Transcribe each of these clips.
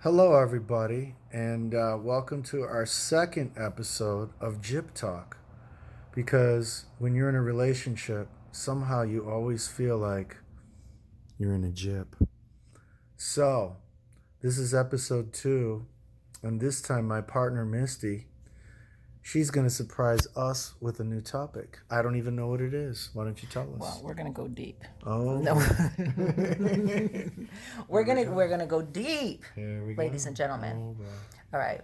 Hello, everybody, and welcome to our second episode of Jip Talk. Because when you're in a relationship, somehow you always feel like you're in a jip. So, this is episode 2, and this time my partner Misty, she's going to surprise us with a new topic. I don't even know what it is. Why don't you tell us? Well, we're gonna go deep. Oh, No, we're we gonna go. we're gonna go deep, Here we ladies go. and gentlemen. Oh, boy. All right.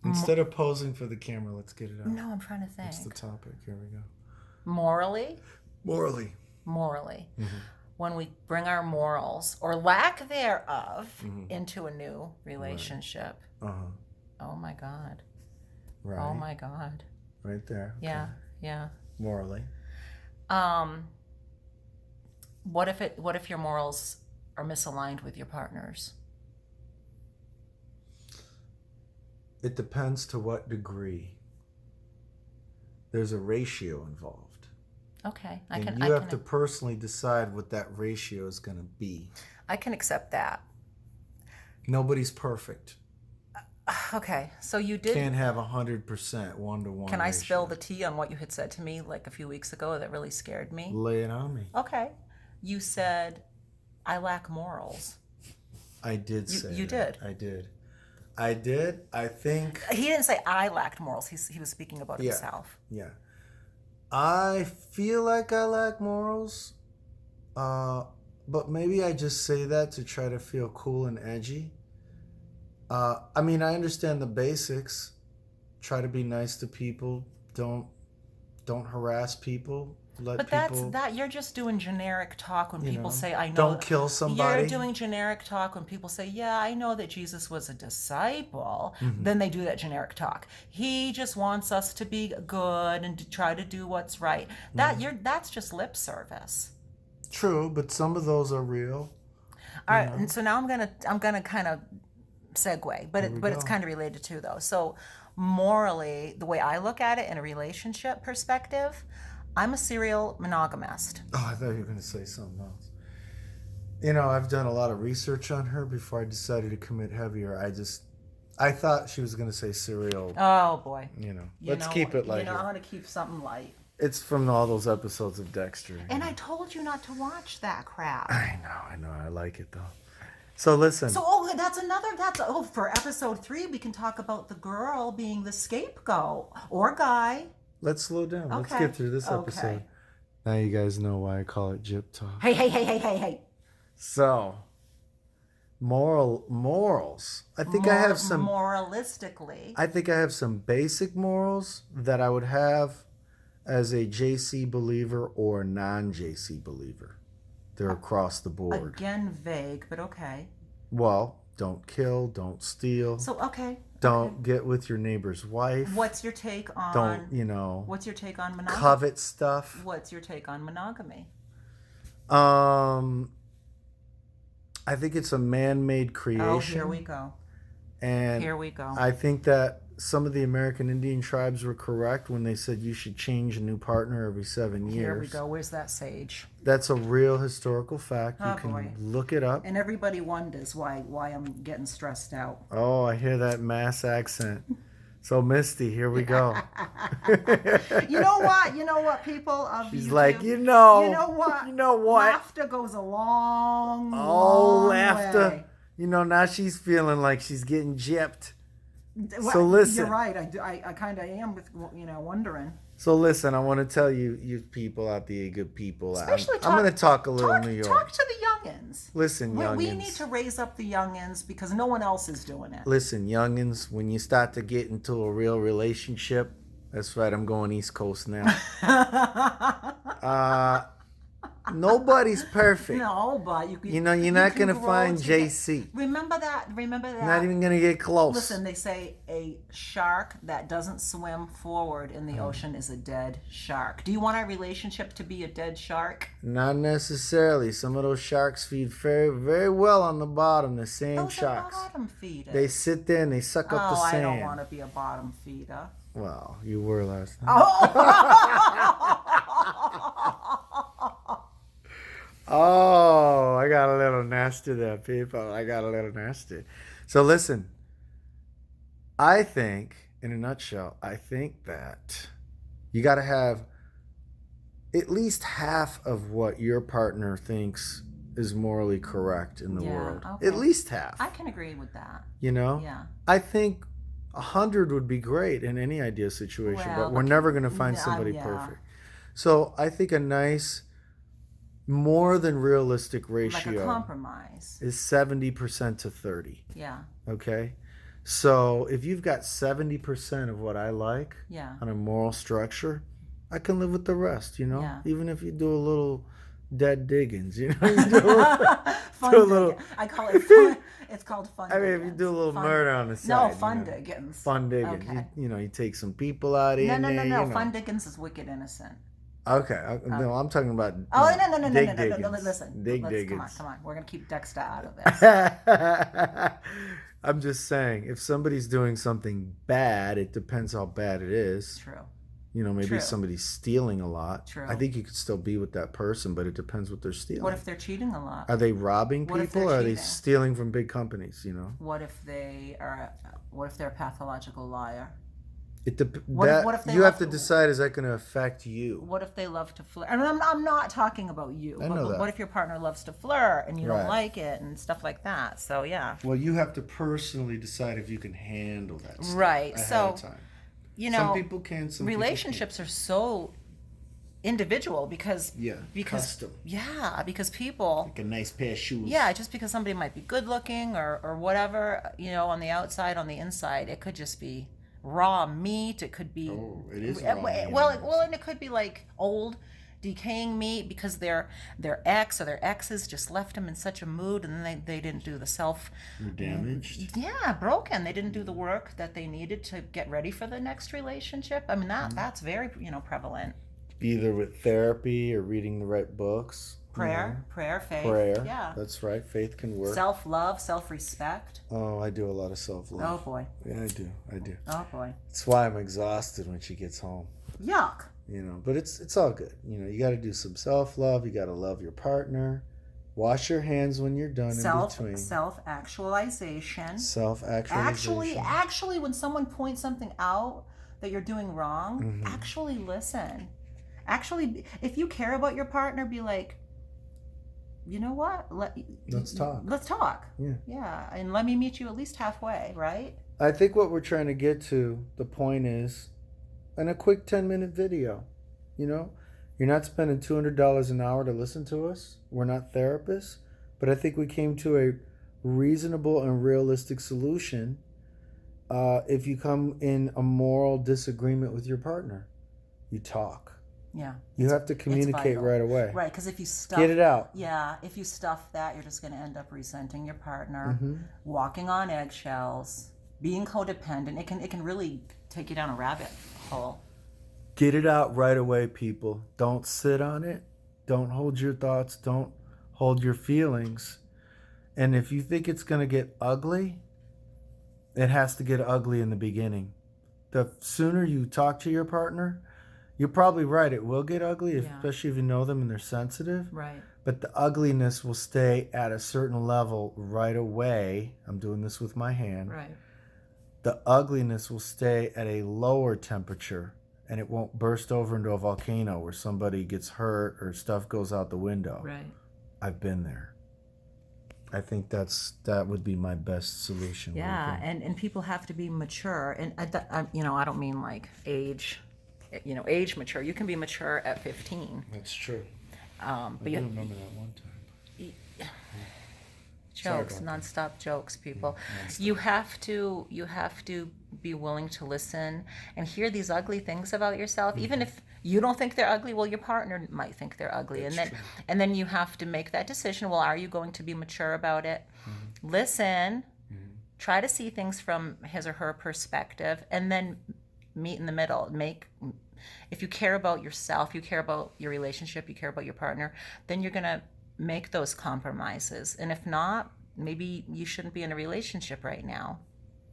Instead of posing for the camera, let's get it out. No, I'm trying to What's the think. topic? Here we go. Morally, Morally. morally, Mm-hmm. when we bring our morals or lack thereof into a new relationship. Uh huh. Oh my God. Right. Oh my God. Right there. Okay. Yeah. Yeah. Morally. What if your morals are misaligned with your partner's? It depends to what degree. There's a ratio involved. Okay, And you have to personally decide what that ratio is going to be. I can accept that. Nobody's perfect. Okay, so you did. Can't have 100% one-to-one. Can I ratio. spill the tea on what you had said to me like a few weeks ago that really scared me? Lay it on me. Okay. You said, I lack morals. I did You- say you that. did. I did. I did. I think. He didn't say I lacked morals. He was speaking about Yeah. himself. Yeah. I feel like I lack morals. But maybe I just say that to try to feel cool and edgy. I mean, I understand the basics. Try to be nice to people. Don't harass people. Let But people. you're just doing generic talk when people know, say, I know. don't kill somebody. You're doing generic talk when people say, yeah, I know that Jesus was a disciple. Mm-hmm. Then they do that generic talk. He just wants us to be good and to try to do what's right. Mm-hmm. That's just lip service. True, but some of those are real. All right, and so now I'm gonna kind of segue, but we it's go. kind of related too, though. So morally, the way I look at it in a relationship perspective, I'm a serial monogamist. Oh, I thought you were going to say something else. You know, I've done a lot of research on her before I decided to commit heavier. I thought she was going to say serial. Oh boy. Let's keep it light. I'm gonna keep something light. It's from all those episodes of Dexter. And I told you not to watch that crap. I know. I like it though. So listen. So for episode 3 we can talk about the girl being the scapegoat or guy. Let's slow down. Let's Okay. get through this episode. Okay. Now you guys know why I call it Jip Talk. Hey. So, morals. I think I have some. Moralistically. I think I have some basic morals that I would have as a JC believer or a non-JC believer. They're across the board. Again, vague, but okay. Well, don't kill, don't steal, So okay. don't get with your neighbor's wife. What's your take on? What's your take on monogamy? covet stuff. What's your take on monogamy? I think it's a man-made creation. Oh, here we go. And Here we go. I think that some of the American Indian tribes were correct when they said you should change a new partner every 7 years. Here we go. Where's that sage? That's a real historical fact. You Oh, can boy. look it up. And everybody wonders why I'm getting stressed out. Oh, I hear that mass accent. So Misty, here we go. You know what? People of She's YouTube, like, You know what? what? Laughter goes a long, Oh, long laughter. way. Now she's feeling like she's getting gypped. Well, So listen. You're right. I kind of am with wondering. So listen, I want to tell you people out there, good people. Especially I'm going to talk a little New York. Talk to the youngins. Listen, youngins. We need to raise up the youngins because no one else is doing it. Listen, youngins, when you start to get into a real relationship, that's right, I'm going East Coast now. Nobody's perfect. No, but You're not can going to grow find together. JC. Remember that. Not even going to get close. Listen, they say a shark that doesn't swim forward in the ocean is a dead shark. Do you want our relationship to be a dead shark? Not necessarily. Some of those sharks feed very, very well on the bottom, the sand Those sharks. are bottom feeders. They sit there and they suck up the I sand. don't want to be a bottom feeder. Well, you were last night. Oh. Oh, I got a little nasty there, people. I got a little nasty. So listen, I think, in a nutshell, I think that you got to have at least half of what your partner thinks is morally correct in the Yeah, world. okay. At least half. I can agree with that. You know? Yeah. I think 100 would be great in any ideal situation, Well, but we're never going to find yeah, somebody yeah. perfect. So I think a nice, more than realistic Like a ratio compromise. is 70% to 30. Yeah. Okay? So if you've got 70% of what I like Yeah. on a moral structure, I can live with the rest, you know? Yeah. Even if you do a little dead diggings, you know? You do Fun do a little, digging. I call it fun. It's called fun I mean, diggins. if you do a little Fun murder dig- on the side. No, fun you know? diggins. Fun diggings. Okay. You take some people out in No, there. You know. Fun diggins is wicked innocent. Okay. No, I'm talking about. Oh, no. Dig No, diggings. Listen. Dig Come diggings. on. We're going to keep Dexter out of this. I'm just saying, if somebody's doing something bad, it depends how bad it is. True. Maybe True. somebody's stealing a lot. True. I think you could still be with that person, but it depends what they're stealing. What if they're cheating a lot? Are they robbing What if people, they're or are they cheating? stealing from big companies? What if they're a pathological liar? What if they you have love to to- decide, is that going to affect you? What if they love to flirt? And I'm not talking about you. I know but that. What if your partner loves to flirt and you Right. don't like it and stuff like that? So yeah. Well, you have to personally decide if you can handle that stuff Right. ahead So, of time. you know, Some people can. Some relationships are so individual because custom. yeah, because people Like a nice pair of shoes. yeah, just because somebody might be good looking or whatever, on the outside, on the inside, it could just be raw meat. It could be It is raw meat. well, and it could be like old decaying meat because their ex or their exes just left them in such a mood, and then they didn't do the self You're damaged. yeah, broken. They didn't do the work that they needed to get ready for the next relationship. I mean that's very prevalent. Either with therapy or reading the right books. Prayer, faith. Prayer. Yeah. That's right. Faith can work. Self-love, self-respect. Oh, I do a lot of self-love. Oh boy. Yeah, I do. Oh boy. That's why I'm exhausted when she gets home. Yuck. But it's all good. You got to do some self-love. You got to love your partner. Wash your hands when you're done in between. Self-actualization. Self-actualization. Actually, when someone points something out that you're doing wrong, Mm-hmm. actually listen. Actually, if you care about your partner, be like, you know what? Let's talk. Let's talk. Yeah. Yeah, and let me meet you at least halfway, right? I think what we're trying to get to, the point is, in a quick 10-minute video, you're not spending $200 an hour to listen to us. We're not therapists, but I think we came to a reasonable and realistic solution. If you come in a moral disagreement with your partner, you talk. Yeah. You have to communicate vital. right away. Right, because if you stuff Get it out. Yeah, if you stuff that, you're just going to end up resenting your partner, Mm-hmm. walking on eggshells, being codependent. It can really take you down a rabbit hole. Get it out right away, people. Don't sit on it. Don't hold your thoughts. Don't hold your feelings. And if you think it's going to get ugly, it has to get ugly in the beginning. The sooner you talk to your partner, you're probably right. It will get ugly, especially if you know them and they're sensitive. Right. But the ugliness will stay at a certain level right away. I'm doing this with my hand. Right. The ugliness will stay at a lower temperature, and it won't burst over into a volcano where somebody gets hurt or stuff goes out the window. Right. I've been there. I think that would be my best solution. Yeah, and people have to be mature, and I don't mean like age, age mature. You can be mature at 15. That's true. But I you remember that one time. jokes, nonstop jokes, people. You have to be willing to listen and hear these ugly things about yourself, even if you don't think they're ugly. Well, your partner might think they're ugly, and then you have to make that decision. Well, are you going to be mature about it? Listen, try to see things from his or her perspective, and then meet in the middle. If you care about yourself, you care about your relationship, you care about your partner, then you're gonna make those compromises. And if not, maybe you shouldn't be in a relationship right now.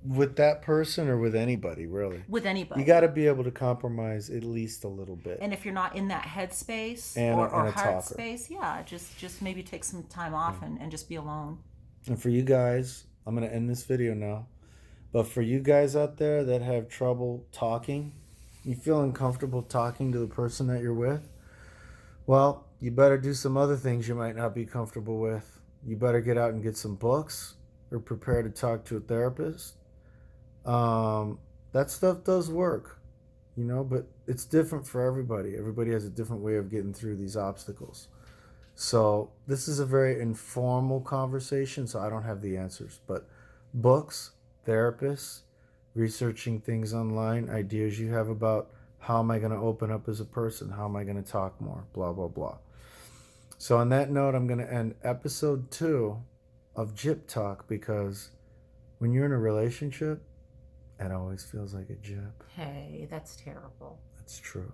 with that person or with anybody, really. with anybody. You got to be able to compromise at least a little bit. And if you're not in that headspace And or a heart talker. space, yeah, just maybe take some time off and just be alone. And for you guys, I'm going to end this video now. But for you guys out there that have trouble talking, you feel uncomfortable talking to the person that you're with, well, you better do some other things you might not be comfortable with. You better get out and get some books or prepare to talk to a therapist. That stuff does work, but it's different for everybody. Everybody has a different way of getting through these obstacles. So this is a very informal conversation, so I don't have the answers. But books, therapists, researching things online, ideas you have about how am I going to open up as a person? How am I going to talk more? Blah, blah, blah. So on that note, I'm going to end episode 2 of Jip Talk, because when you're in a relationship, it always feels like a jip. Hey, that's terrible. That's true.